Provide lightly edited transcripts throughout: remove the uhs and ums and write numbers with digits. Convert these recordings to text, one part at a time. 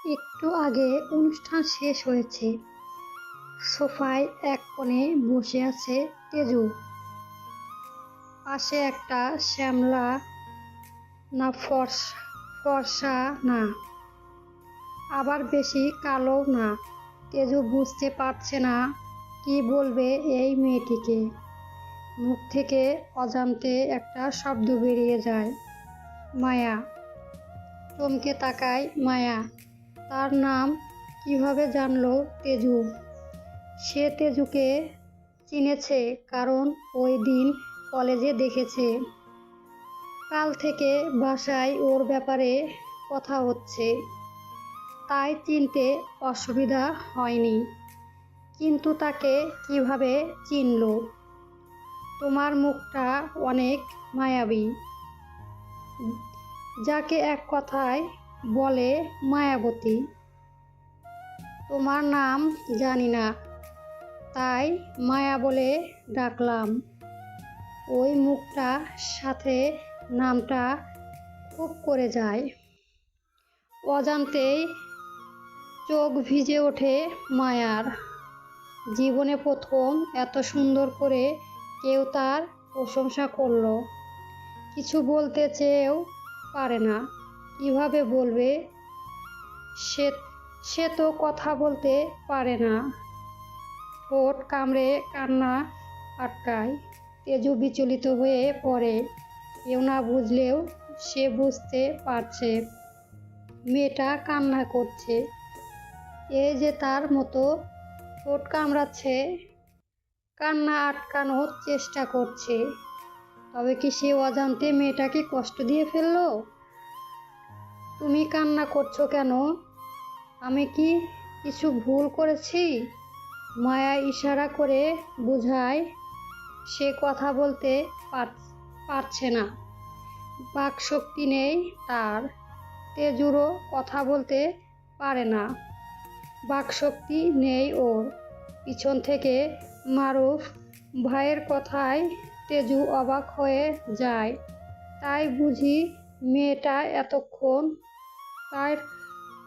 একটু আগে অনুষ্ঠান শেষ হয়েছে। সোফায় এক কোণে বসে আছে তেজু। পাশে একটা শ্যামলা না ফর্সা না, আবার বেশি কালো না। তেজু বুঝতে পারছে না কি বলবে এই মেয়েটিকে। মুখ থেকে অজান্তে একটা শব্দ বেরিয়ে যায়, মায়া। চমকে তাকায় মায়া। তার নাম কিভাবে জানলো তেজু? সে তেজুকে চিনেছে, কারণ ওই দিন কলেজে দেখেছে। কাল থেকে বাসায় ওর ব্যাপারে কথা হচ্ছে, তাই চিনতে অসুবিধা হয়নি। কিন্তু তাকে কিভাবে চিনল? তোমার মুখটা অনেক মায়াবী, যাকে এক কথায় বলে মায়াবতী। তোমার নাম জানি না, তাই মায়া বলে ডাকলাম। ওই মুখটা সাথে নামটা খুব করে যায়। অজান্তেই চোখ ভিজে ওঠে মায়ার। জীবনে প্রথম এত সুন্দর করে কেউ তার প্রশংসা করলো। কিছু বলতে চেয়েও পারে না, কিভাবে বলবে? সে তো কথা বলতে পারে না। ঠোঁট কামড়ে কান্না আটকায়। তেজু বিচলিত হয়ে পড়ে। কেউ না বুঝলেও সে বুঝতে পারছে মেয়েটা কান্না করছে। এই যে তার মতো ঠোঁট কামড়াচ্ছে, কান্না আটকানোর চেষ্টা করছে। তবে কি সে অজান্তে মেয়েটাকে কষ্ট দিয়ে ফেললো? তুমি কান্না করছো কেন? আমি কি কিছু ভুল করেছি? মায়া ইশারা করে বোঝায় সে কথা বলতে পারছে না। বাকশক্তি নেই তার। তেজুরও কথা বলতে পারে না, বাকশক্তি নেই ওর। পিছন থেকে মারুফ ভাইয়ের কথায় তেজু অবাক হয়ে যায়। তাই বুঝি মেয়েটা এতক্ষণ তার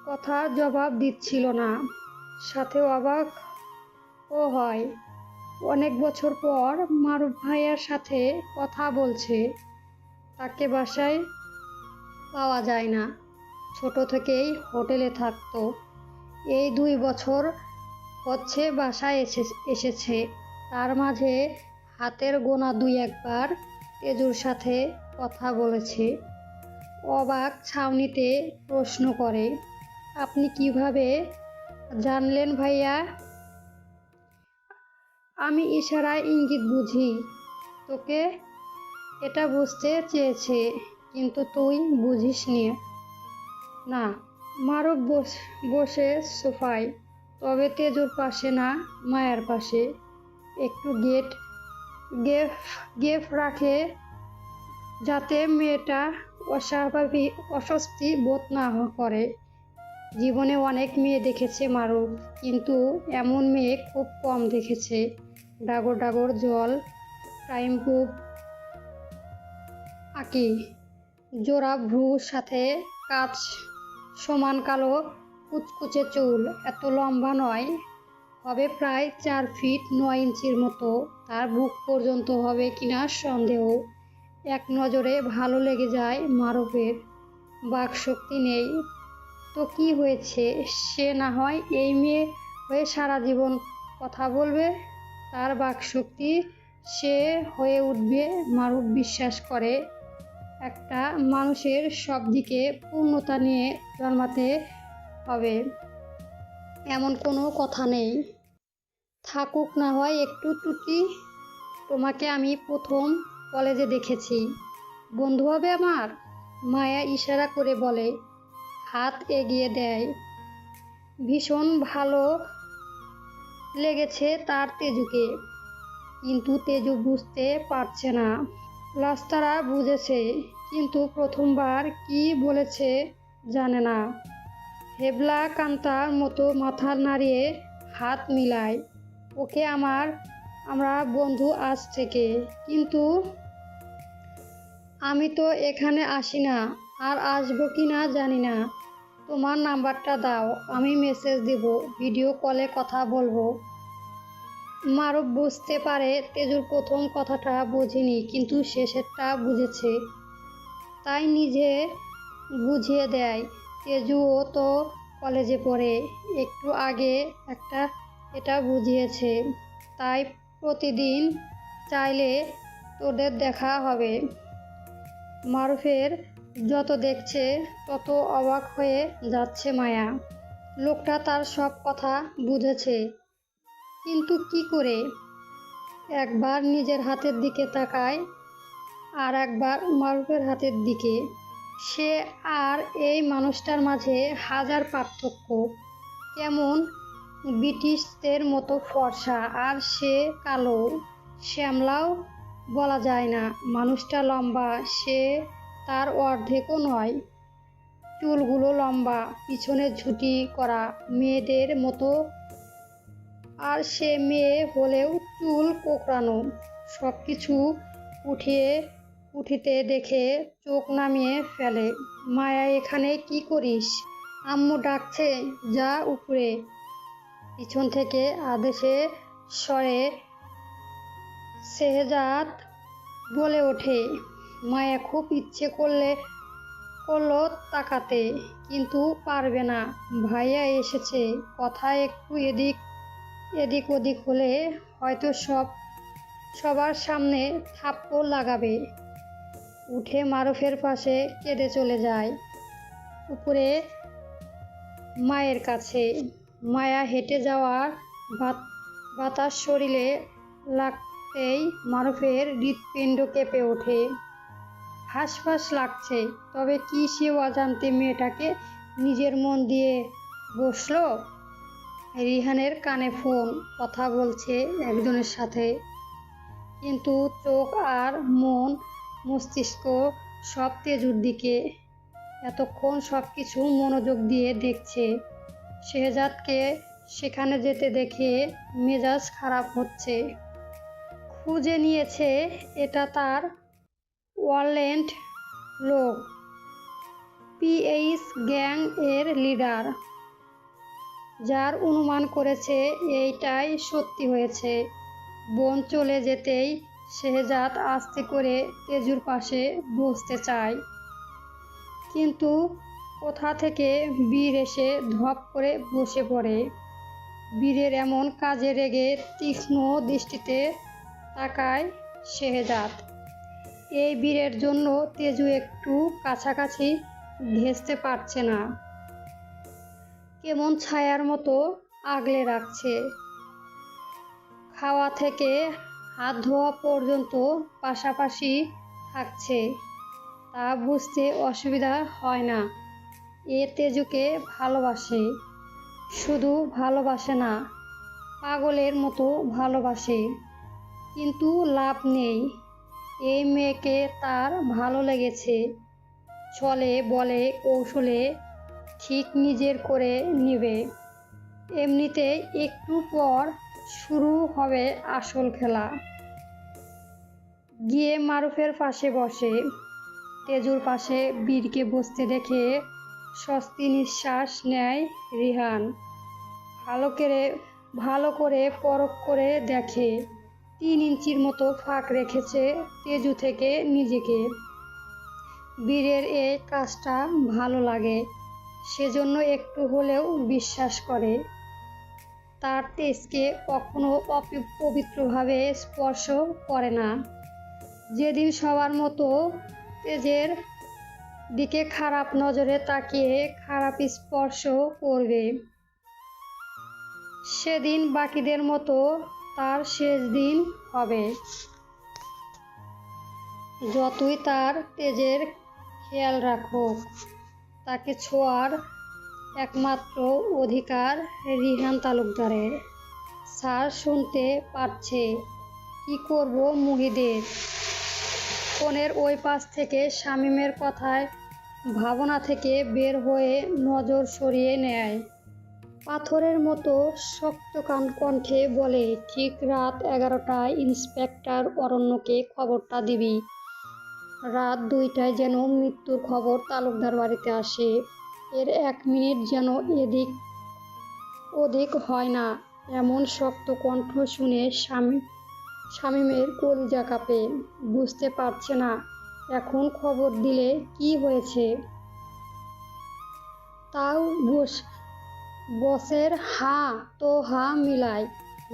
কথা জবাব দিচ্ছিল না। সাথে অবাক ও হয়, অনেক বছর পর মারুফ ভাইয়ার সাথে কথা বলছে। তাকে বাসায় পাওয়া যায় না। ছোট থেকেই হোটেলে থাকতো। এই 2 বছর হচ্ছে বাসায় এসেছে। তার মাঝে হাতের গোনা 2-1 বার তেজুর সাথে কথা বলেছে। অবাক ছাউনিতে প্রশ্ন করে, আপনি কিভাবে জানলেন ভাইয়া? আমি ইশারায় ইঙ্গিত বুঝি। তোকে এটা বুঝতে চেয়েছে, কিন্তু তুই বুঝিসনি না। মারুফ বসে সোফায়, তবে তেজুর পাশে না, মায়ার পাশে। একটু গেপ রাখে, যাতে মেয়েটা অস্বাভাবিক অস্বস্তি বোধ না করে। জীবনে অনেক মেয়ে দেখেছে মারুফ, কিন্তু এমন মেয়ে খুব কম দেখেছে। ডাগর ডাগর জল, টাইম খুব আঁকি, জোড়া ভ্রুর সাথে কাচ সমান কালো কুচকুচে চুল। এত লম্বা নয়, হবে প্রায় 4 ফিট 9 ইঞ্চির মতো। তার বুক পর্যন্ত হবে কিনা সন্দেহ। এক নজরে ভালো লেগে যায় মারুফের। বাকশক্তি নেই তো কি হয়েছে? সে না হয় এই মেয়ে হয়ে সারা জীবন কথা বলবে। তার বাকশক্তি সে হয়ে উঠবে। মারুফ বিশ্বাস করে, একটা মানুষের সব দিকে পূর্ণতা নিয়ে জন্মাতে হবে, এমন কোনো কথা নেই। থাকুক না হয় একটু ত্রুটি। তোমাকে আমি প্রথম কলেজে দেখেছি। বন্ধু হবে আমার? মায়া ইশারা করে বলে, হাত এগিয়ে দেয়। ভীষণ ভালো লেগেছে তার তেজুকে, কিন্তু তেজু বুঝতে পারছে না। লাস্তারা বুঝেছে, কিন্তু প্রথমবার কি বলেছে জানে না। হেবলা কান্তার মতো মাথা নাড়িয়ে হাত মিলায়। ওকে, আমরা বন্ধু আজ থেকে, কিন্তু আমি তো এখানে আসি না, আর আসবো কি না জানি না। তোমার নাম্বারটা দাও, আমি মেসেজ দিব, ভিডিও কলে কথা বলবো। মারুফ বুঝতে পারে তেজুর প্রথম কথাটা বোঝেনি, কিন্তু শেষেরটা বুঝেছে। তাই নিজে বুঝিয়ে দেয়, তেজুও তো কলেজে পড়ে, একটু আগে এটা বুঝিয়েছে। তাই প্রতিদিন চাইলে তোদের দেখা হবে। মারুফের যত দেখছে তত অবাক হয়ে যাচ্ছে মায়া। লোকটা তার সব কথা বুঝেছে, কিন্তু কি করে? একবার নিজের হাতের দিকে তাকায়, আর একবার মারুফের হাতের দিকে। সে আর এই মানুষটার মাঝে হাজার পার্থক্য। কেমন ব্রিটিশদের মতো ফর্সা, আর সে কালো, শ্যামলাও বলা যায় না। মানুষটা লম্বা, সে তার অর্ধেকও নয়। চুলগুলো লম্বা, পিছনে ঝুঁটি করা মেয়েদের মতো, আর সে মেয়ে হলেও চুল কোঁকড়ানো। সব কিছু উঠিতে দেখে চোখ নামিয়ে ফেলে। মায়া, এখানে কি করিস? আম্মু ডাকছে, যা উপরে। পিছন থেকে আদেশের স্বরে শেহজাদ বলে ওঠে। মায়া খুব ইচ্ছে করলো তাকাতে, কিন্তু পারবে না। ভাইয়া এসেছে, কথা একটু এদিক ওদিক হলে হয়তো সবার সামনে থাপ্পড় লাগাবে। উঠে মারুফের পাশে কেঁদে চলে যায় উপরে মায়ের কাছে। মায়া হেঁটে যাওয়ার বাতাস শরীরে লাগতেই মারুফের হৃৎপিণ্ড কেঁপে ওঠে। হাঁসফাঁস লাগছে। তবে কি সে অজান্তে মেয়েটাকে নিজের মন দিয়ে বসলো? রিহানের কানে ফোন, কথা বলছে একজনের সাথে, কিন্তু চোখ আর মস্তিষ্ক সব তেজুর দিকে। এতক্ষণ সব কিছু মনোযোগ দিয়ে দেখছে। শেহজাদকে সেখানে যেতে দেখে মেজাজ খারাপ হচ্ছে। খুঁজে নিয়েছে এটা তার ওয়ারল্যান্ড লোক, পিএইচ গ্যাং এর লিডার, যার অনুমান করেছে এইটাই সত্যি হয়েছে। বোন চলে যেতেই শেহজাদ আস্তে করে তেজুর পাশে বসতে চায়, কিন্তু কোথা থেকে বীর এসে ধপ করে বসে পড়ে। বীরের এমন কাজে রেগে তীক্ষ্ণ দৃষ্টিতে তাকায় শেহজাদ। এই বীরের জন্য তেজু একটু কাছাকাছি ঘেঁষতে পারছে না। কেমন ছায়ার মতো আগলে রাখছে। খাওয়া থেকে হাত ধোয়া পর্যন্ত পাশাপাশি থাকছে। তা বুঝতে অসুবিধা হয় না। এ তেজুকে ভালোবাসে। শুধু ভালোবাসে না, পাগলের মতো ভালোবাসে। কিন্তু লাভ নেই। এই মেয়েকে তার ভালো লেগেছে। ছলে বলে কৌশলে ঠিক নিজের করে নেবে। এমনিতেই একটু পর শুরু হবে আসল খেলা। গিয়ে মারুফের পাশে বসে। তেজুর পাশে বীরকে বসতে দেখে স্বস্তি নিঃশ্বাস নেয় রিহান। ভালো করে পরখ করে দেখে 3 ইঞ্চির মতো ফাঁক রেখেছে তেজু থেকে নিজেকে। বীরের এই কাজটা ভালো লাগে, সেজন্য একটু হলেও বিশ্বাস করে। তার তেজকে কখনো পবিত্রভাবে স্পর্শ করে না। যেদিন সবার মতো তেজের দিকে খারাপ নজরে তাকিয়ে খারাপ স্পর্শ করবে, সেদিন বাকিদের মতো তার শেষ দিন হবে। যতই তার তেজের খেয়াল রাখুক, তাকে ছোঁয়ার একমাত্র অধিকার রিহান তালুকদারের। স্যার শুনতে পাচ্ছে। কি করব মুহিদের? ফোনের ওই পাশ থেকে শামীমের কথায় ভাবনা থেকে বের হয়ে নজর সরিয়ে নেয়। পাথরের মতো শক্ত কণ্ঠে বলে, ঠিক রাত 11টায় ইন্সপেক্টর অরণ্যকে খবরটা দিবি। রাত 2টায় যেন মৃত্যুর খবর তালুকদার বাড়িতে আসে। এর 1 মিনিট যেন এদিক ওদিক হয় না। এমন শক্ত কণ্ঠ শুনে শামীমের কলিজা কাঁপে। বুঝতে পারছে না এখন খবর দিলে কি হয়েছে। তাও বসের হা তো হা মিলায়,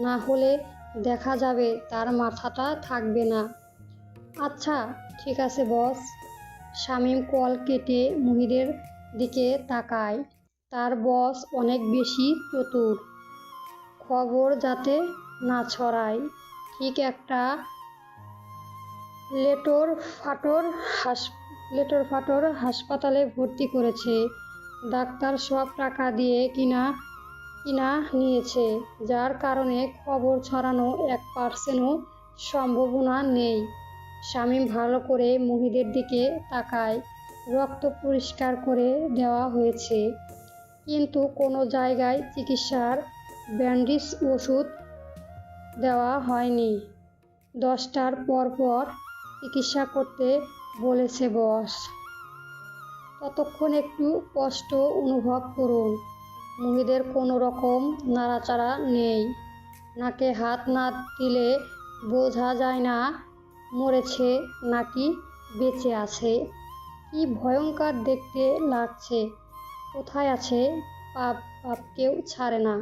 না হলে দেখা যাবে তার মাথাটা থাকবে না। আচ্ছা ঠিক আছে বস। শামীম কল কেটে মুহিদের দিকে তাকায়। তার বস অনেক বেশি চতুর, খবর যাতে না ছড়ায়। ঠিক একটা লেটর ফাটর হাসপাতালে ভর্তি করেছে। ডাক্তার সব টাকা দিয়ে কিনা নিয়েছে, যার কারণে খবর ছড়ানো 1%ও সম্ভাবনা নেই। শামীম ভালো করে মুহিদের দিকে তাকায়। রক্ত পরিষ্কার করে দেওয়া হয়েছে, কিন্তু কোনো জায়গায় চিকিৎসার ব্যান্ডেজ ওষুধ দেওয়া হয়নি। 10টার পর চিকিৎসা করতে বলেছে বস। ততক্ষণ একটু কষ্ট অনুভব করুন। মুহিদের কোনো রকম নাড়াচাড়া নেই। নাকে হাত না দিলে বোঝা যায় না মরেছে নাকি বেঁচে আছে। কি ভয়ঙ্কর দেখতে লাগছে। কোথায় আছে পাপ কেউ ছাড়ে না।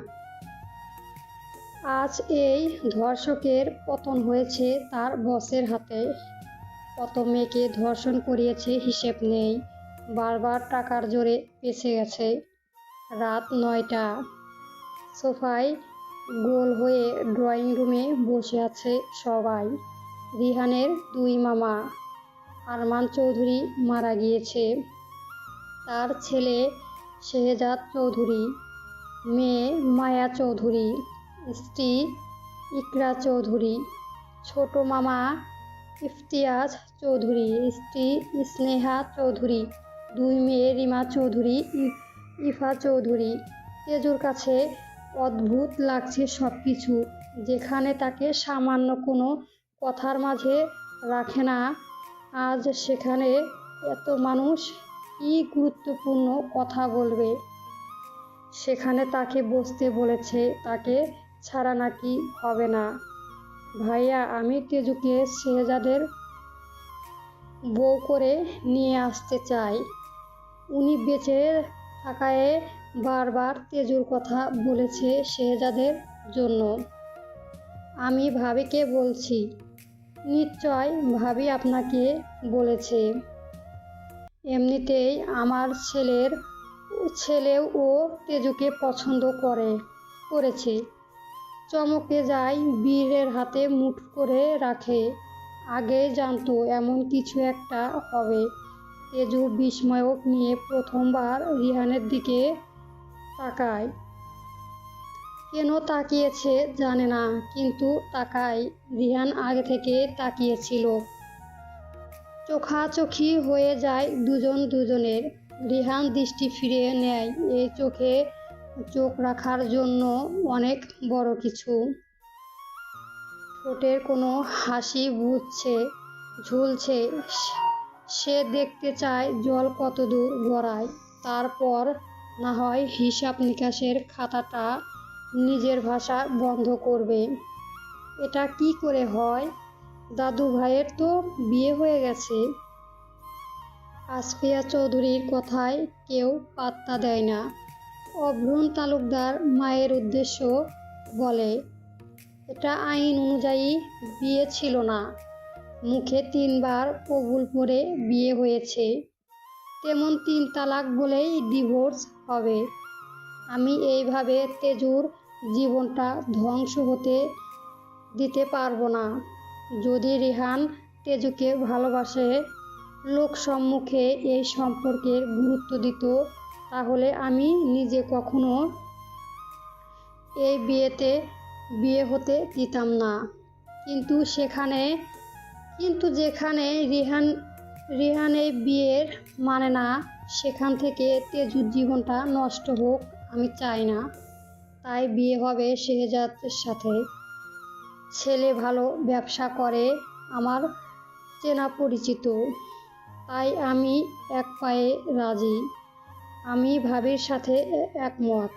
আজ এই ধর্ষকের পতন হয়েছে তার বসের হাতে। কত মেয়েকে ধর্ষণ করিয়েছে হিসেব নেই। বারবার টাকার জোরে পেছে গেছে। রাত 9টা। সোফায় গোল হয়ে ড্রয়িং রুমে বসে আছে সবাই। রিহানের 2 মামা। আরমান চৌধুরী মারা গিয়েছে। তার ছেলে শেহজাদ চৌধুরী, মেয়ে মায়া চৌধুরী, স্ত্রী ইকরা চৌধুরী, ছোট মামা ইফতিয়াজ চৌধুরী, স্ত্রী স্নেহা চৌধুরী, 2 মেয়ে রিমা চৌধুরী, ইফা চৌধুরী। তেজুর কাছে অদ্ভুত লাগছে সব কিছু। যেখানে তাকে সামান্য কোনো কথার মাঝে রাখে না, আজ সেখানে এত মানুষ কি গুরুত্বপূর্ণ কথা বলবে। সেখানে তাকে বসতে বলেছে, তাকে ছাড়া নাকি হবে না। ভাইয়া, আমি তেজুকে শেহজাদের বউ করে নিয়ে আসতে চাই। উনি বেঁচে থাকায় বারবার তেজুর কথা বলেছে শেহজাদের জন্য। আমি ভাবিকে বলছি। নিশ্চয় ভাবি আপনাকে বলেছে। এমনিতেই আমার ছেলেও ও তেজুকে পছন্দ করেছে। চমকে যায়, বীরের হাতে মুঠ করে রাখে। আগেই জানতো এমন কিছু একটা হবে। তেজু বিস্ময়ক নিয়ে প্রথমবার রিহানের দিকে তাকায়। কেন তাকিয়েছে জানে না, কিন্তু তাকায়। রিহান আগে থেকে তাকিয়েছিল। চোখাচোখি হয়ে যায় দুজনের। রিহান দৃষ্টি ফিরিয়ে নেয়। এই চোখে চোখ রাখার জন্য অনেক বড় কিছু। ঠোঁটের কোনো হাসি ঝুলছে। সে দেখতে চায় জল কতদূর গড়ায়। তারপর না হয় হিসাব নিকাশের খাতাটা নিজের ভাষায় বন্ধ করবে। এটা কি করে হয়? দাদু ভাইয়ের তো বিয়ে হয়ে গেছে। আসফিয়া চৌধুরীর কথায় কেউ পাত্তা দেয় না। অভ্রূণ তালুকদার মায়ের উদ্দেশ্য বলে, এটা আইন অনুযায়ী বিয়ে ছিল না। মুখে 3 বার কবুল পড়ে বিয়ে হয়েছে। তেমন 3 তালাক বলেই ডিভোর্স হবে। আমি এইভাবে তেজুর জীবনটা ধ্বংস হতে দিতে পারবো না। যদি রিহান তেজুকে ভালোবাসে, লোক সম্মুখে এই সম্পর্কের গুরুত্ব দিত, তাহলে আমি নিজে কখনো এই বিয়ে হতে দিতাম না। কিন্তু যেখানে রিহান এই বিয়ের মানে না, সেখান থেকে তেজুর জীবনটা নষ্ট হোক আমি চাই না। তাই বিয়ে হবে শেহজাদের সাথে। ছেলে ভালো ব্যবসা করে, আমার চেনা পরিচিত। তাই আমি এক পায়ে রাজি। আমি ভাবির সাথে একমত।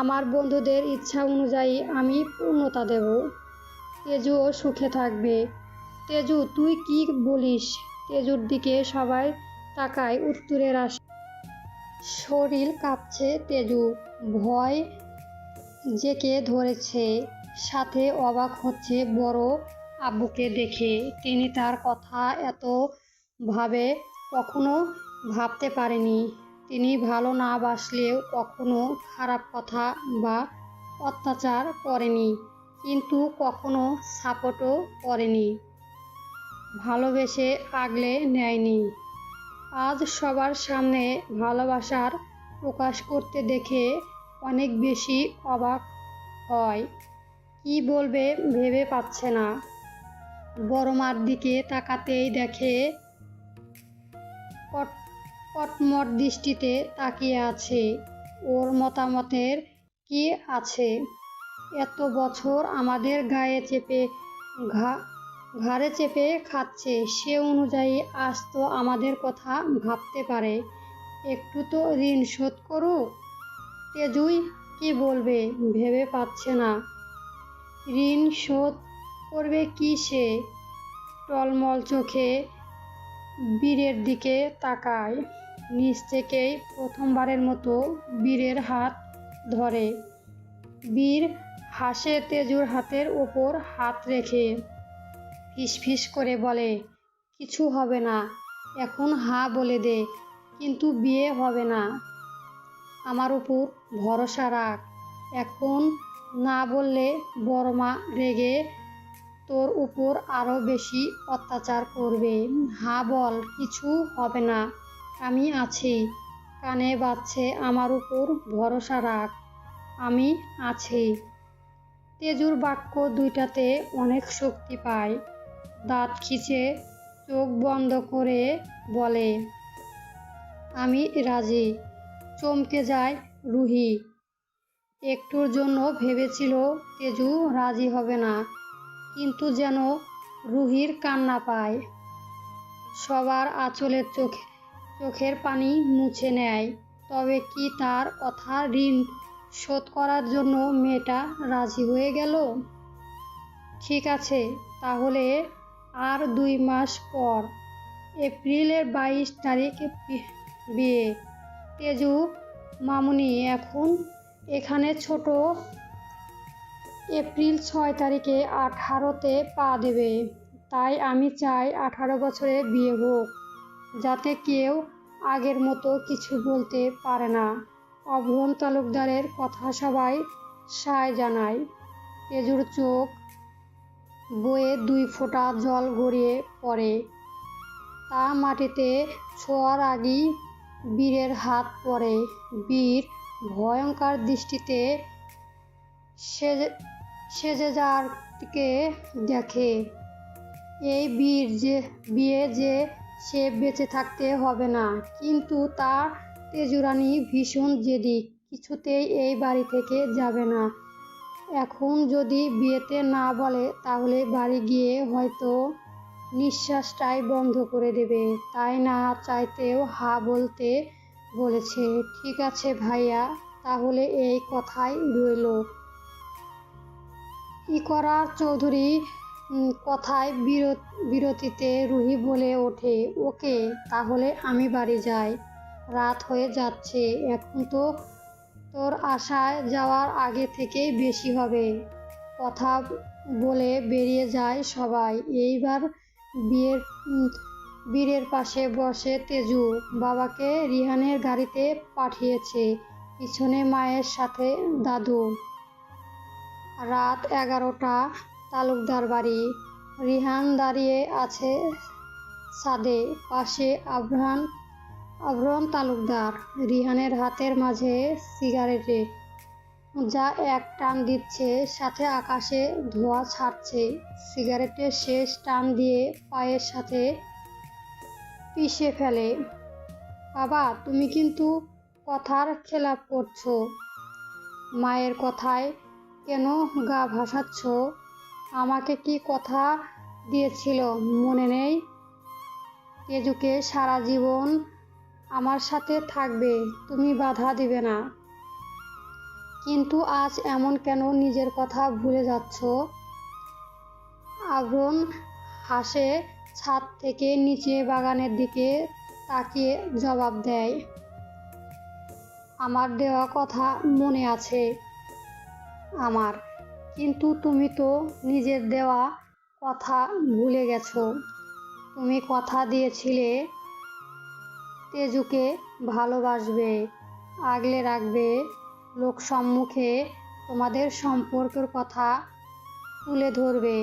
আমার বন্ধুদের ইচ্ছা অনুযায়ী আমি পূর্ণতা দেব। তেজুও সুখে থাকবে। তেজু, তুই কি বলিস? তেজুর দিকে সবাই তাকায় উত্তরের আশা। শরীর কাঁপছে তেজু, ভয় জেঁকে ধরেছে, সাথে অবাক হচ্ছে বড় আব্বুকে দেখে। তিনি তার কথা এত ভাবে কখনো ভাবতে পারেনি। তিনি ভালো না বাসলেও কখনো খারাপ কথা বা অত্যাচার করেনি, কিন্তু কখনো সাপোর্টও করেনি, ভালোবেসে আগলে নেয়নি। আজ সবার সামনে ভালোবাসার প্রকাশ করতে দেখে অনেক বেশি অবাক হয়। কি বলবে ভেবে পাচ্ছে না। বড় মার দিকে তাকাতেই দেখে কটমট দৃষ্টিতে তাকিয়ে আছে। ওর মতামতের কি আছে? এত বছর আমাদের ঘাড়ে চেপে খাচ্ছে, সে অনুযায়ী আজ তো আমাদের কথা ভাবতে পারে। একটু তো ঋণ শোধ করুক। তেজুই কি বলবে ভেবে পাচ্ছে না। ঋণ শোধ করবে কি সে? টলমল চোখে বীরের দিকে তাকায়। নিজ থেকেই প্রথমবারের মতো বীরের হাত ধরে। বীর হাসে তেজুর হাতের ওপর হাত রেখে। ফিসফিস করে বলে, কিছু হবে না, এখন হ্যাঁ বলে দে, কিন্তু বিয়ে হবে না। আমার উপর ভরসা রাখ। এখন না বললে বড় মা রেগে তোর উপর আরো বেশি অত্যাচার করবে। হ্যাঁ বল, কিছু হবে না, আমি আছি। কানে বাজছে, আমার উপর ভরসা রাখ, আমি আছি। তেজুর বাক্য দুইটাতে অনেক শক্তি পায়। দাঁত খিচে চোখ বন্ধ করে বলে, আমি রাজি। চমকে যায় রুহি। একটুর জন্য ভেবেছিল তেজু রাজি হবে না, কিন্তু যেন রুহির কান্না পায়। সবার আঁচলের চোখের পানি মুছে নেয়। তবে কি তার কথা ঋণ শোধ করার জন্য মেয়েটা রাজি হয়ে গেল? ঠিক আছে, তাহলে আর 2 মাস পর এপ্রিলের 22 তারিখে বিয়ে। তেজু মামুনি এখন এখানে ছোট এপ্রিল 6 তারিখে 18তে পা দেবে। তাই আমি চাই 18 বছরে বিয়ে হোক, যাতে কেউ আগের মতো কিছু বলতে পারে না। অভ্রম তালুকদারের কথা সবাই সায় জানায়। তেজুর চোখ বয়ে 2 ফোঁটা জল গড়িয়ে পড়ে। তা মাটিতে ছোঁয়ার আগেই বীরের হাত পড়ে। বীর ভয়ঙ্কর দৃষ্টিতে সেজেদারকে দেখে। এই বিয়ে যে সে বেঁচে থাকতে হবে না, কিন্তু তা তেজুরানী ভীষণ জেদি, কিছুতেই এই বাড়ি থেকে যাবে না। এখন যদি বিয়েতে না বলে তাহলে বাড়ি গিয়ে হয়তো নিঃশ্বাসটাই বন্ধ করে দেবে। তাই না চাইতেও হা বলতে বলেছে। ঠিক আছে ভাইয়া, তাহলে এই কথাই রইল। ইকরার চৌধুরী কথায় বিরতিতে রুহি বলে ওঠে, ওকে, তাহলে আমি বাড়ি যাই। রাত হয়ে যাচ্ছে। এখন তো তোর আশায় যাওয়ার আগে থেকেই বেশি হবে। কথা বলে বেরিয়ে যায় সবাই। এইবার বীরের পাশে বসে তেজু। বাবাকে রিহানের গাড়িতে পাঠিয়েছে, পিছনে মায়ের সাথে দাদু। রাত 11টা, তালুকদার বাড়ি। রিহান দাঁড়িয়ে আছে ছাদে, পাশে আবরাম তালুকদার। রিহানের হাতের মাঝে সিগারেটে যা এক টান দিচ্ছে, সাথে আকাশে ধোঁয়া ছাড়ছে। সিগারেটের শেষ টান দিয়ে পায়ের সাথে পিষে ফেলে। বাবা, তুমি কিন্তু কথার খেলাপ করছো। মায়ের কথায় কেন গা ভাসাচ্ছ? আমাকে কি কথা দিয়েছিল মনে নেই? তেজুকে সারা জীবন আমার সাথে থাকবে, তুমি বাধা দিবে না। কিন্তু আজ এমন কেন নিজের কথা ভুলে যাচ্ছ? আভরণ হাসে, ছাদ থেকে নিচে বাগানের দিকে তাকিয়ে জবাব দেয়, আমার দেওয়া কথা মনে আছে আমার, কিন্তু তুমি তো নিজের দেওয়া কথা ভুলে গেছো। তুমি কথা দিয়েছিলে তেজুকে ভালোবাসবে, আগলে রাখবে, লোক সম্মুখে তোমাদের সম্পর্কের কথা তুলে ধরবে।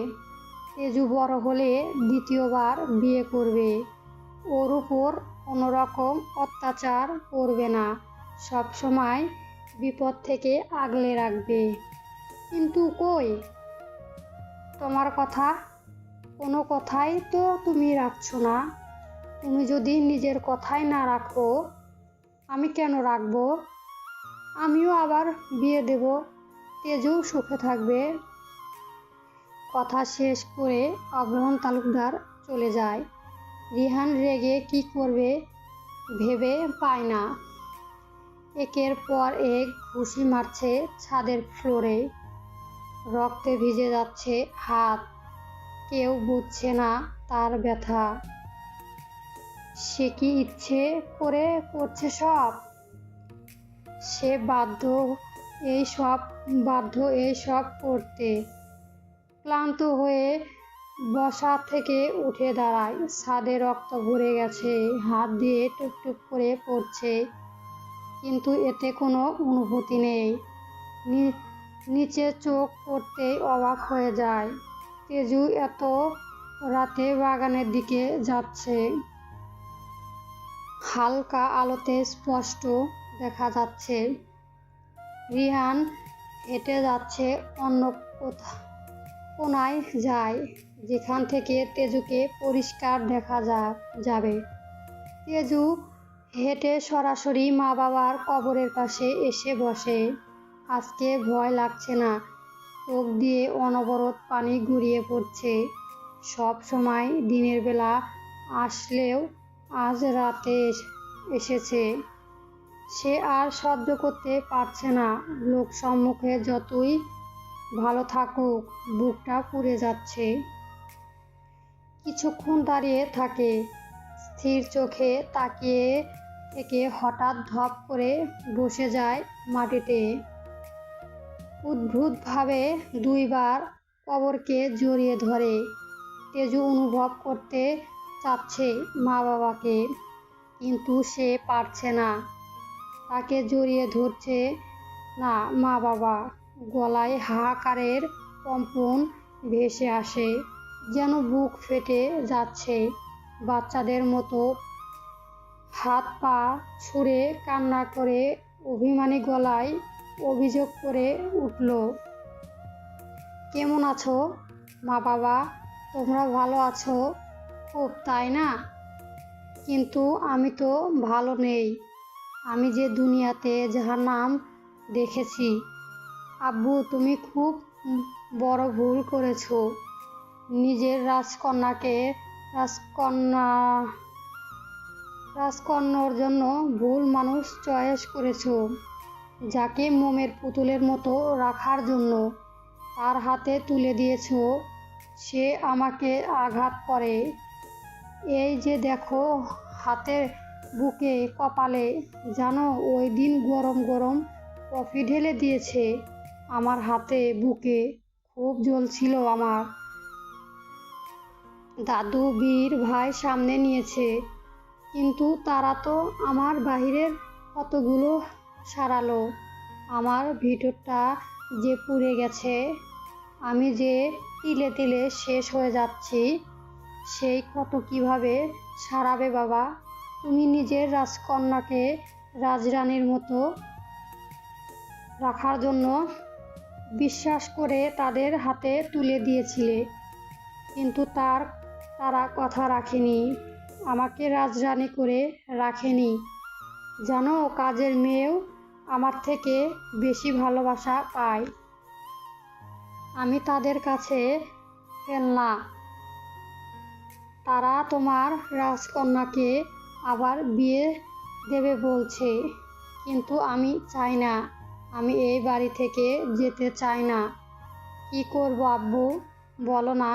তেজু বড় হলে দ্বিতীয়বার বিয়ে করবে, ওর উপর কোনো রকম অত্যাচার করবে না, সব সময় বিপদ থেকে আগলে রাখবে। কিন্তু কই তোমার কথা? কোনো কথাই তো তুমি রাখছো না। তুমি যদি নিজের কথাই না রাখো, আমি কেন রাখবো? আমিও আবার বিয়ে দেব, তেজু সুখে থাকবে। কথা শেষ করে আভরণ তালুকদার চলে যায়। রিহান রেগে কি করবে ভেবে পায় না। একের পর এক ঘুষি মারছে ছাদের ফ্লোরে, রক্তে ভিজে যাচ্ছে হাত, কেউ বুঝছে না তার ব্যথা। সে কি ইচ্ছে করে করছে সব? সে বাধ্য এই সব করতে। ক্লান্ত হয়ে বসা থেকে উঠে দাঁড়ায়, ছাদে রক্ত ভরে গেছে, হাত দিয়ে টুপটুপ করে পড়ছে, কিন্তু এতে কোনো অনুভূতি নেই। নিচে চোখ পড়তেই অবাক হয়ে যায়, তেজু এত রাতে বাগানের দিকে যাচ্ছে। হালকা আলোতে স্পষ্ট দেখা যাচ্ছে রিহান হেঁটে যাচ্ছে, অন্য কোনায় যায় যেখান থেকে তেজুকে পরিষ্কার দেখা যাবে। তেজু হেঁটে সরাসরি মা বাবার কবরের পাশে এসে বসে। আজকে ভয় লাগছে না, চোখ দিয়ে অনবরত পানি গড়িয়ে পড়ছে। সব সময় দিনের বেলা আসলেও আজ রাতে এসেছে। সে আর সহ্য করতে পারছে না, লোক সম্মুখে যতই ভালো থাকুক বুকটা পুড়ে যাচ্ছে। কিছুক্ষণ দাঁড়িয়ে থাকে, স্থির চোখে তাকিয়ে থেকে হঠাৎ ধপ করে বসে যায় মাটিতে। উদ্ভুতভাবে দুইবার কবরকে জড়িয়ে ধরে। তেজু অনুভব করতে চাচ্ছে মা বাবাকে, কিন্তু সে পারছে না। তাকে জড়িয়ে ধরছে না মা বাবা, গলায় হাহাকারের কম্পন ভেসে আসে, যেন বুক ফেটে যাচ্ছে। বাচ্চাদের মতো হাত পা ছুঁড়ে কান্না করে অভিমানী গলায় অভিযোগ করে উঠল, কেমন আছো মা বাবা? তোমরা ভালো আছো খুব, তাই না? কিন্তু আমি তো ভালো নেই। আমি যে দুনিয়াতে জাহান্নাম দেখেছি। আব্বু, তুমি খুব বড় ভুল করেছো। নিজের রাজকন্যার জন্য ভুল মানুষ চয়েস করেছো, যাকে মোমের পুতুলের মতো রাখার জন্য তার হাতে তুলে দিয়েছো। সে আমাকে আঘাত করে, এই যে দেখো হাতের, বুকে, কপালে। জানো ওই দিন গরম গরম কফি ঢেলে দিয়েছে আমার হাতে, বুকে খুব জ্বলছিল আমার। দাদু বীর ভাই সামনে নিয়েছে, কিন্তু তারা তো আমার বাহিরের কতগুলো সারালো। আমার ভিতরটা যে পুড়ে গেছে, আমি যে তিলে তিলে শেষ হয়ে যাচ্ছি, সেই ক্ষত কিভাবে সারাবে বাবা? তুমি নিজের রাজকন্যাকে রাজরানীর মতো রাখার জন্য বিশ্বাস করে তাদের হাতে তুলে দিয়েছিলে, কিন্তু তারা কথা রাখেনি, আমাকে রাজরানী করে রাখেনি। জানো, কাজের মেয়েও আমার থেকে বেশি ভালোবাসা পায়। আমি তাদের কাছে ফেলনা। তারা তোমার রাজকন্যাকে আবার বিয়ে দেবে বলছে, কিন্তু আমি চাই না। আমি এই বাড়ি থেকে যেতে চাই না। কি করব আব্বু, বলো না।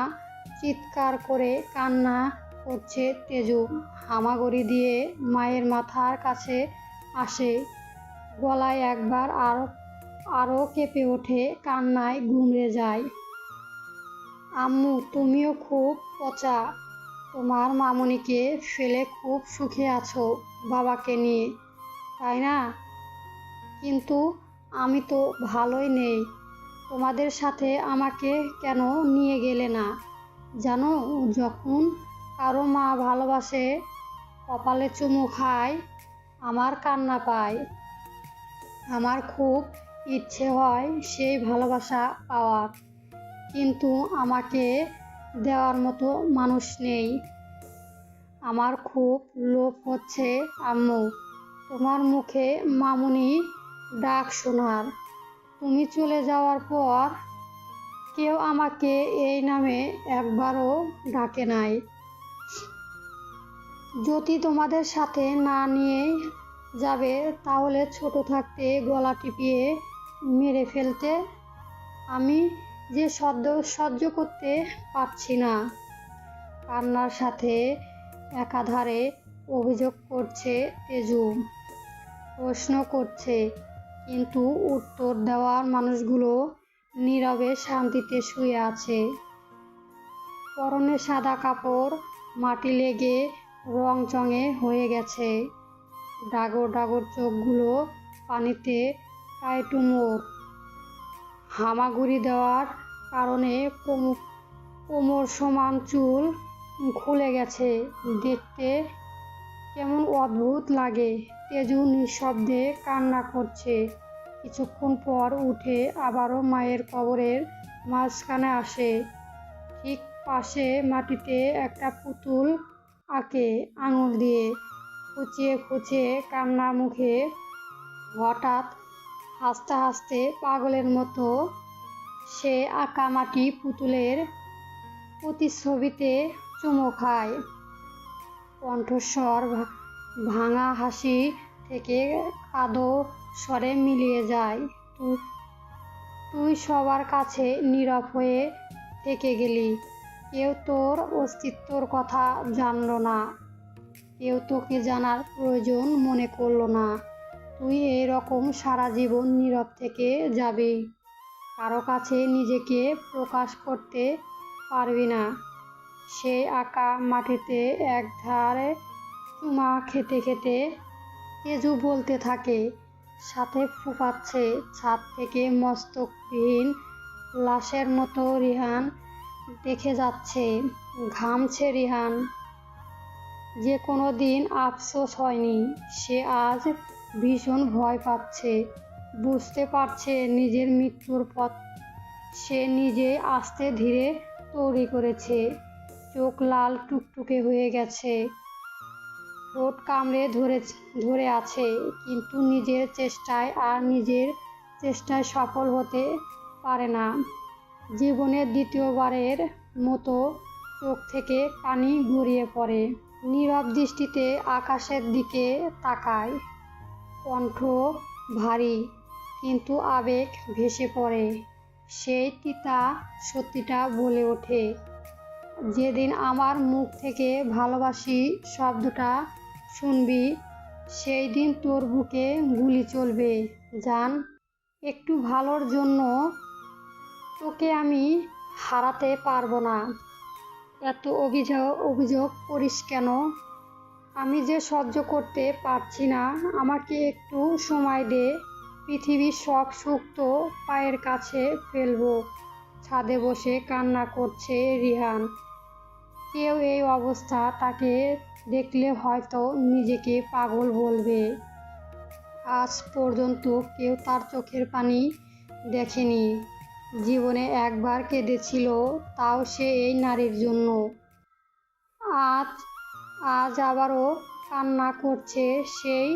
চিৎকার করে কান্না করছে তেজু। হামাগুড়ি দিয়ে মায়ের মাথার কাছে আসে, গলায় একবার আরও কেঁপে ওঠে, কান্নায় গুমড়ে যায়। আম্মু, তুমিও খুব পচা। তোমার মামুনিকে ফেলে খুব সুখে আছো বাবাকে নিয়ে, তাই না? কিন্তু আমি তো ভালোই নেই। তোমাদের সাথে আমাকে কেন নিয়ে গেলে না? জানো, যখন কারো মা ভালোবাসে, কপালে চুমু খায়, আমার কান্না পায়। আমার খুব ইচ্ছে হয় সেই ভালোবাসা পাওয়ার, কিন্তু আমাকে দেওয়ার মতো মানুষ নেই। আমার খুব লোভ হচ্ছে আম্মু, তোমার মুখে মামুনি ডাক শোনার। তুমি চলে যাওয়ার পর কেউ আমাকে এই নামে একবারও ডাকে নাই। যদি তোমাদের সাথে না নিয়ে যাবে, তাহলে ছোট থাকতে গলা টিপিয়ে মেরে ফেলতে। আমি যে সহ্য করতে পারছি না। কান্নার সাথে একাধারে অভিযোগ করছে তেজু, প্রশ্ন করছে, কিন্তু উত্তর দেওয়ার মানুষগুলো নীরবে শান্তিতে শুয়ে আছে। পরনে সাদা কাপড় মাটি লেগে রংচঙে হয়ে গেছে। ডাগর ডাগর চোখগুলো পানিতে প্রায় টুমোর। হামাগুড়ি দেওয়ার কারণে কোমর সমান চুল খুলে গেছে। দেখতে কেমন অদ্ভুত লাগে। তেজু নিঃশব্দে কান্না করছে। কিছুক্ষণ পর উঠে আবারও মায়ের কবরের মাঝখানে আসে। ঠিক পাশে মাটিতে একটা পুতুল আঁকে আঙুল দিয়ে, খুঁচিয়ে খুঁচিয়ে কান্না মুখে। হঠাৎ হাসতে হাসতে পাগলের মতো সে আঁকা মাটি পুতুলের প্রতিচ্ছবিতে চুমো খায়। কণ্ঠস্বর ভাঙা হাসি থেকে কাঁদো স্বরে মিলিয়ে যায়। তুই সবার কাছে নীরব হয়ে থেকে গেলি। কেউ তোর অস্তিত্বর কথা জানলো না, কেউ তোকে জানার প্রয়োজন মনে করলো না। তুই এরকম সারা জীবন নীরব থেকে যাবি। কারো কাছে নিজেকে প্রকাশ করতে পারবি না। সেই আঁকা মাটিতে একধারে চুমা খেতে খেতে তেজু বলতে থাকে, সাথে ফুপাচ্ছে। ছাদ থেকে মস্তকবিহীন লাশের মতো রিহান দেখে যাচ্ছে। ঘামছে রিহান। যে কোনো দিন আফসোস হয়নি, সে আজ ভীষণ ভয় পাচ্ছে। বুঝতে পারছে নিজের মৃত্যুর পথ সে নিজে আস্তে ধীরে তৈরি করেছে। চোখ লাল টুকটুকে হয়ে গেছে, ঠোঁট কামড়ে ধরে আছে, কিন্তু নিজের চেষ্টায় সফল হতে পারে না। জীবনের দ্বিতীয়বারের মতো চোখ থেকে পানি গড়িয়ে পড়ে। নীরব দৃষ্টিতে আকাশের দিকে তাকায়। কণ্ঠ ভারী, কিন্তু আবেগ ভেসে পড়ে। সেই তিতা সত্যিটা বলে ওঠে, যেদিন আমার মুখ থেকে ভালোবাসি শব্দটা শুনবি, সেই দিন তোর বুকে গুলি চলবে। জান, একটু ভালোর জন্য তোকে আমি হারাতে পারবো না। এত অভিযোগ করিস কেন? আমি যে সহ্য করতে পারছি না। আমাকে একটু সময় দে। পৃথিবীর সব সুখ তো পায়ের কাছে ফেলবো। ছাদে বসে কান্না করছে রিহান। কেউ এই অবস্থা তাকে দেখলে হয়তো নিজেকে পাগল বলবে। আজ পর্যন্ত কেউ তার চোখের পানি দেখেনি। জীবনে একবার কেঁদেছিল, তাও সে এই নারীর জন্য। আজ আজ আবারও কান্না করছে সেই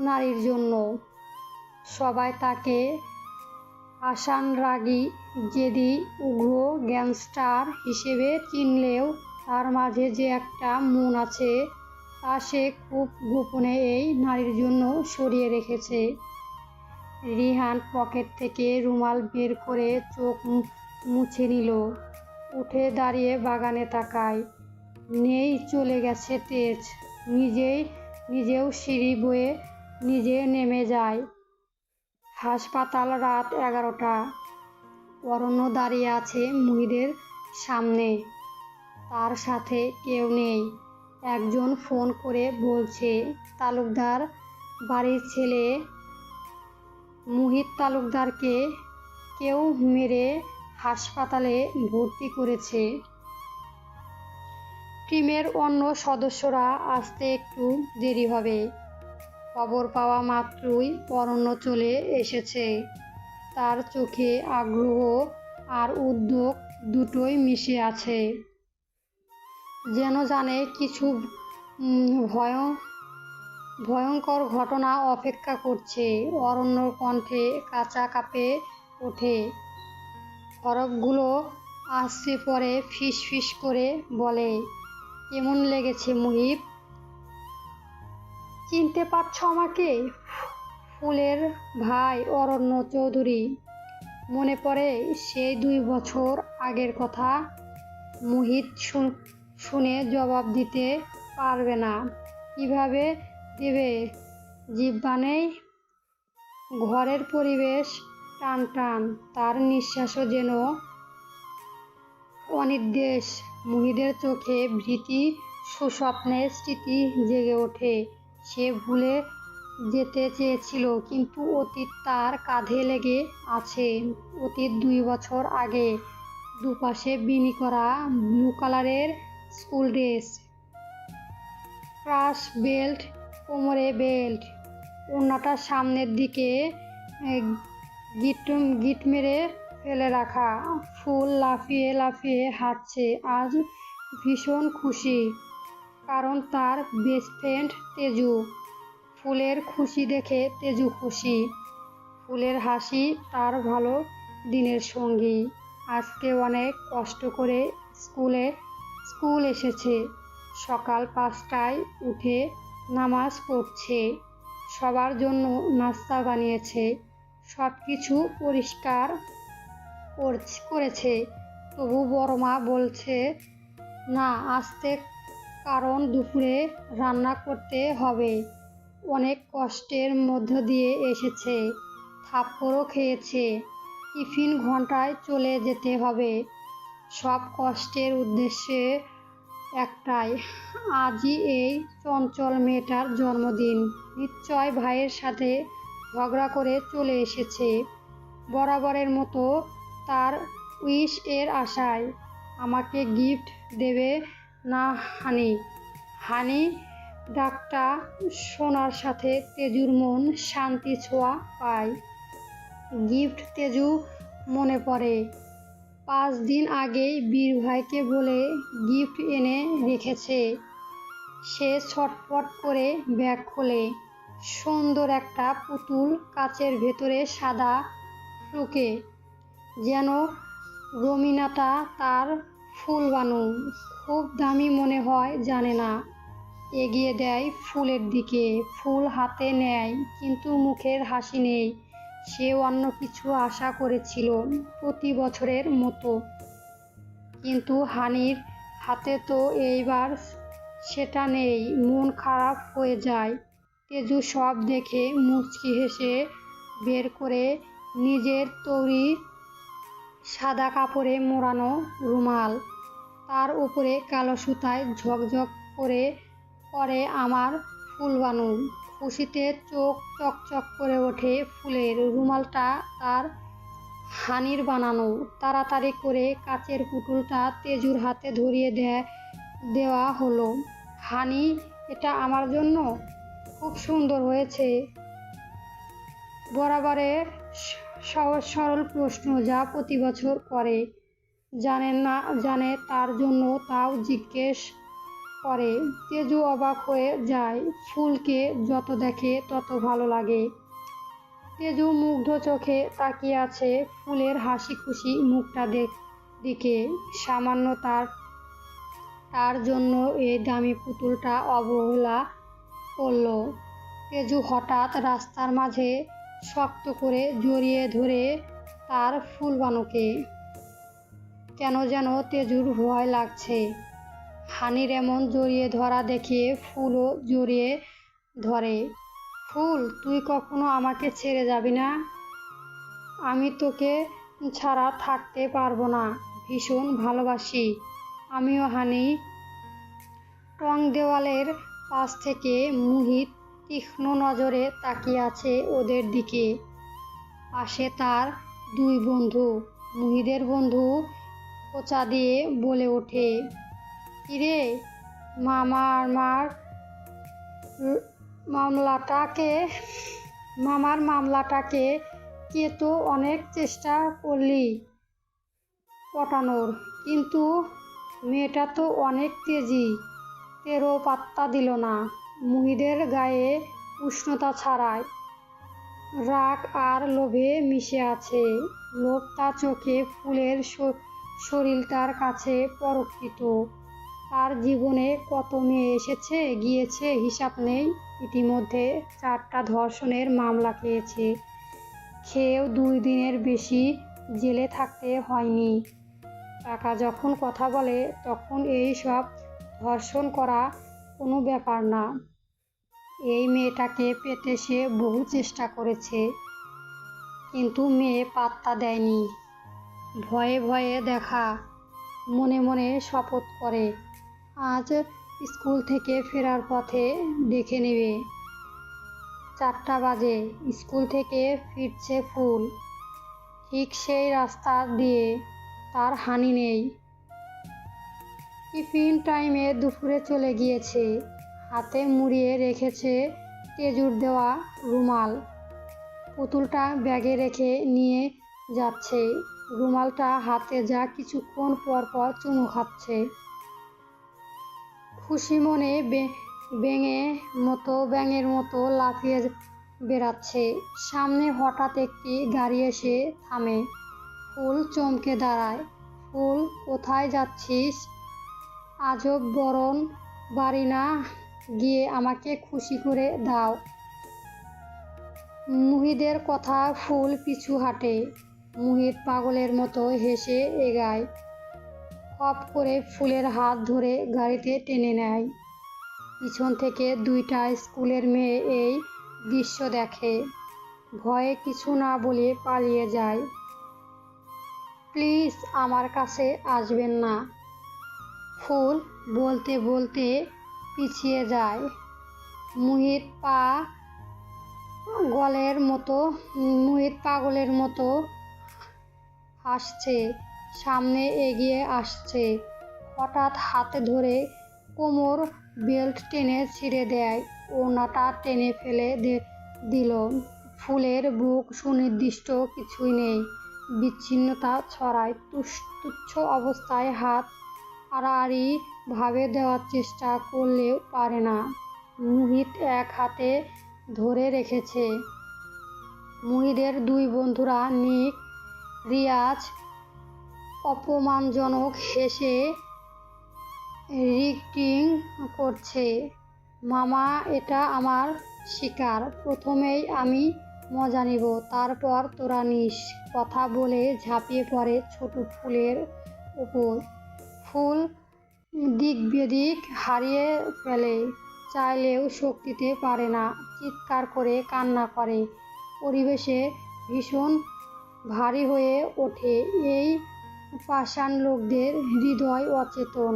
নারীর জন্য। সবাই তাকে আসান, রাগী, জেদি, উগ্র, গ্যাংস্টার হিসেবে চিনলেও তার মাঝে যে একটা মন আছে, তা সে খুব গোপনে এই নারীর জন্য সরিয়ে রেখেছে। রিহান পকেট থেকে রুমাল বের করে চোখ মুছে নিল। উঠে দাঁড়িয়ে বাগানে তাকায়। নেই, চলে গেছে তেজ। নিজেও সিঁড়ি বয়ে নিজে নেমে যায়। হাসপাতাল, রাত 11টা। অরণ্য দাঁড়িয়ে আছে মুহিদের সামনে। তার সাথে কেউ নেই। একজন ফোন করে বলছে তালুকদার বাড়ির ছেলে মুহিত তালুকদারকে কেউ মেরে হাসপাতালে ভর্তি করেছে। টিমের অন্য সদস্যরা আসতে একটু দেরি হবে। খবর পাওয়া মাত্রই অরণ্য চলে এসেছে। তার চোখে আগ্রহ আর উদ্বেগ দুটোই মিশে আছে। যেন জানে কিছু ভয়ঙ্কর ঘটনা অপেক্ষা করছে। অরণ্যর কণ্ঠে কাঁচা কাঁপে ওঠে। হরফগুলো আছড়ে পড়ে। ফিস ফিস করে বলে, কেমন লেগেছে মুহিব? চিনতে পারছো আমাকে? ফুলের ভাই অরণ্য চৌধুরী। মনে পড়ে সেই 2 বছর আগের কথা? মুহিত শুনে জবাব দিতে পারবে না। কিভাবে দেবে? জিহ্বা নেই। ঘরের পরিবেশ টান টান। তার নিঃশ্বাসও যেন অনির্দেশ। মুহিদের চোখে ভীতি, সুস্বপ্নের স্মৃতি জেগে ওঠে। সে ভুলে যেতে চেয়েছিল, কিন্তু অতীত তার কাঁধে লেগে আছে। অতীত 2 বছর আগে। দুপাশে বিনি করা ব্লু কালারের স্কুল ড্রেস, ক্রাশ বেল্ট, কোমরে বেল্ট, ওড়নাটা সামনের দিকে গিট মেরে ফেলে রাখা। ফুল লাফিয়ে লাফিয়ে হাঁটছে। আজ ভীষণ খুশি, কারণ তার বেস্ট ফ্রেন্ড তেজু। ফুলের খুশি দেখে তেজু খুশি। ফুলের হাসি তার ভালো দিনের সঙ্গী। আজকে অনেক কষ্ট করে স্কুল এসেছে। সকাল 5টায় উঠে নামাজ পড়ছে। সবার জন্য নাস্তা বানিয়েছে। সব কিছু পরিষ্কার করেছে। তবু বড় মা বলছে না আসতে, কারণ দুপুরে রান্না করতে হবে। অনেক কষ্টের মধ্য দিয়ে এসেছে। থাপ্পড়ও খেয়েছে। টিফিন ঘন্টায় চলে যেতে হবে। সব কষ্টের উদ্দেশ্য একটাই, আজই এই চঞ্চল মেয়েটার জন্মদিন। নিশ্চয় ভাইয়ের সাথে ঝগড়া করে চলে এসেছে বরাবরের মতো তার উইশ এর আশায়। আমাকে গিফট দেবে না হানি ডাকটা শোনার সাথে তেজুর মন শান্তি ছোঁয়া পায়। গিফট? তেজু মনে পড়ে 5 দিন আগেই বীর ভাইকে বলে গিফট এনে রেখেছে। সে ছটফট করে ব্যাগ খোলে। সুন্দর একটা পুতুল, কাচের ভেতরে সাদা ফ্লুকে, যেন রমিনাটা তার ফুল বানু। খুব দামি মনে হয় জানে না। এগিয়ে দেয় ফুলের দিকে। ফুল হাতে নেয়, কিন্তু মুখের হাসি নেই। সে অন্য কিছু আশা করেছিল, প্রতি বছরের মতো। কিন্তু হানির হাতে তো এইবার সেটা নেই। মন খারাপ হয়ে যায়। তেজু সব দেখে মুচকি হেসে বের করে নিজের তৈরি সাদা কাপড়ে মোড়ানো রুমাল। তার উপরে কালো সুতায় ঝকঝক করে আমার ফুলবানু। খুশিতে চোখ চকচক করে ওঠে ফুলের। রুমালটা তার হানির বানানো। তাড়াতাড়ি করে কাচের পুতুলটা তেজুর হাতে ধরিয়ে দেওয়া হলো। হানি, এটা আমার জন্য? খুব সুন্দর হয়েছে। বরাবরের সহজ সরল প্রশ্ন, যা প্রতি বছর করে। জানে তার জন্য, তাও জিজ্ঞেস করে। তেজু অবাক হয়ে যায়। ফুলকে যত দেখে তত ভালো লাগে। তেজু মুগ্ধ চোখে তাকিয়ে আছে ফুলের হাসি খুশি মুখটা দিকে। সামান্য তার তার জন্য এই দামি পুতুলটা অবহেলা করল। তেজু হঠাৎ রাস্তার মাঝে শক্ত করে জড়িয়ে ধরে তার ফুলবানুকে। কেন যেন তেজুর ভয় লাগছে। হানির এমন জড়িয়ে ধরা দেখে ফুলও জড়িয়ে ধরে। ফুল, তুই কখনো আমাকে ছেড়ে যাবি না? আমি তোকে ছাড়া থাকতে পারবো না, ভীষণ ভালোবাসি। আমিও হানি। টং দেওয়ালের পাশ থেকে মুহিত তীক্ষ্ণ নজরে তাকিয়ে আছে ওদের দিকে। পাশে তার দুই বন্ধু। মুহিতের বন্ধু খোঁচা দিয়ে বলে ওঠে, কিরে, মামার মামলাটাকে কে তো অনেক চেষ্টা করলি পটানোর, কিন্তু মেয়েটা তো অনেক তেজি, তেরো পাত্তা দিল না। মুহিতের গায়ে উষ্ণতা ছাড়াই রাগ আর লোভে মিশে আছে। লোভটা চোখে। ফুলের শরীরটার কাছে পরীক্ষিত। তার জীবনে কত মেয়ে এসেছে গিয়েছে হিসাব নেই। ইতিমধ্যে 4টা ধর্ষণের মামলা খেয়েছে। খেয়েও 2 দিনের বেশি জেলে থাকতে হয়নি। টাকা যখন কথা বলে তখন এই সব ধর্ষণ করা কোনো ব্যাপার না। এই মেয়েটাকে পেতে সে বহু চেষ্টা করেছে, কিন্তু মেয়ে পাত্তা দেয়নি। ভয়ে ভয়ে দেখা, মনে মনে শপথ করে আজ স্কুল থেকে ফেরার পথে দেখে নেবে। 4টা বাজে, স্কুল থেকে ফিরছে ফুল। ঠিক সেই রাস্তা দিয়ে তার হানি নেই। টিফিন টাইমে দুপুরে চলে গিয়েছে। হাতে মুড়িয়ে রেখেছে তেজুর দেওয়া রুমাল। পুতুলটা ব্যাগে রেখে নিয়ে যাচ্ছে। রুমালটা হাতে যা কিছুক্ষণ পর পর চুমু খাচ্ছে। খুশি মনে ব্যাঙের মতো লাফিয়ে বেড়াচ্ছে। সামনে হঠাৎ একটি গাড়ি এসে থামে। ফুল চমকে দাঁড়ায়। ফুল, কোথায় যাচ্ছিস? আজব বরণ বাড়ি না গিয়ে আমাকে খুশি করে দাও। মুহিতের কথা ফুল পিছু হাঁটে। মুহিত পাগলের মতো হেসে এগায়। খপ করে ফুলের হাত ধরে গাড়িতে টেনে নেয়। পিছন থেকে 2টা স্কুলের মেয়ে এই দৃশ্য দেখে। ভয়ে কিছু না বলে পালিয়ে যায়। প্লিজ আমার কাছে আসবেন না, ফুল বলতে বলতে পিছিয়ে যায়। মুহিত পাগলের মতো হাসছে, সামনে এগিয়ে আসছে। হঠাৎ হাতে ধরে কোমর বেল্ট টেনে ছিঁড়ে দেয়। ওড়নাটা টেনে ফেলে দিল। ফুলের বুক সুনির্দিষ্ট কিছুই নেই, বিচ্ছিন্নতা ছড়ায়। তুচ্ছ অবস্থায় হাত আড়াআড়ি ভাবে দেওয়ার চেষ্টা করলেও পারে না। মুহিত এক হাতে ধরে রেখেছে। মুহিতের 2 বন্ধুরা নিক, রিয়াজ অপমানজনক হেসে রিকটিং করছে। মামা, এটা আমার শিকার। প্রথমেই আমি মজা নিব, তারপর তোরা নিস। কথা বলে ঝাঁপিয়ে পড়ে ছোট ফুলের উপর। ফুল দিক বেদিক হারিয়ে ফেলে, চাইলেও শক্তিতে পারে না। চিৎকার করে কান্না করে। পরিবেশে ভীষণ ভারী হয়ে ওঠে। এই পাষাণ লোকদের হৃদয় অচেতন,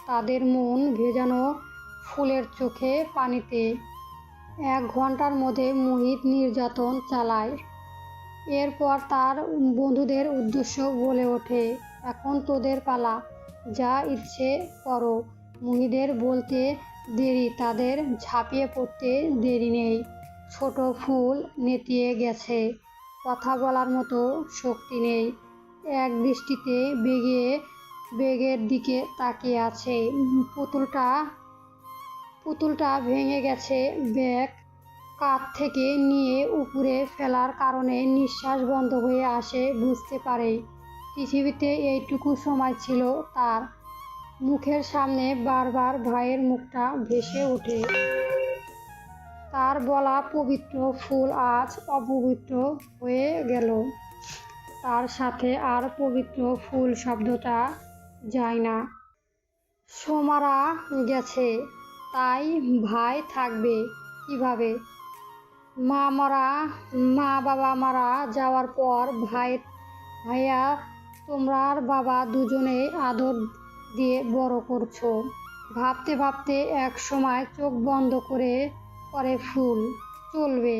তাদের মন ভেজানো ফুলের চোখে পানিতে। 1 ঘন্টার মধ্যে মুহিত নির্যাতন চালায়। এরপর তার বন্ধুদের উদ্দেশ্য বলে ওঠে, এখন তোদের পালা, যা ইচ্ছে করো। মুহিতের বলতে দেরি, তাদের ঝাঁপিয়ে পড়তে দেরি নেই। ছোট ফুল নেতিয়ে গেছে, কথা বলার মতো শক্তি নেই। এক দৃষ্টিতে বেগের দিকে তাকিয়ে আছে। পুতুলটা ভেঙে গেছে। ব্যাগ কাঁধ থেকে নিয়ে উপরে ফেলার কারণে নিঃশ্বাস বন্ধ হয়ে আসে। বুঝতে পারে পৃথিবীতে এইটুকু সময় ছিল তার। মুখের সামনে বারবার ভাইয়ের মুখটা ভেসে ওঠে। তার বলা পবিত্র ফুল আজ অপবিত্র হয়ে গেল। তার সাথে আর পবিত্র ফুল শব্দটা যায় না। সোমারা গেছে, তাই ভাই থাকবে কিভাবে? মা বাবা মারা যাওয়ার পর ভাইয়া তোমরা আর বাবা দুজনেই আদর দিয়ে বড় করছো। ভাবতে ভাবতে এক সময় চোখ বন্ধ করে ফুল চলবে।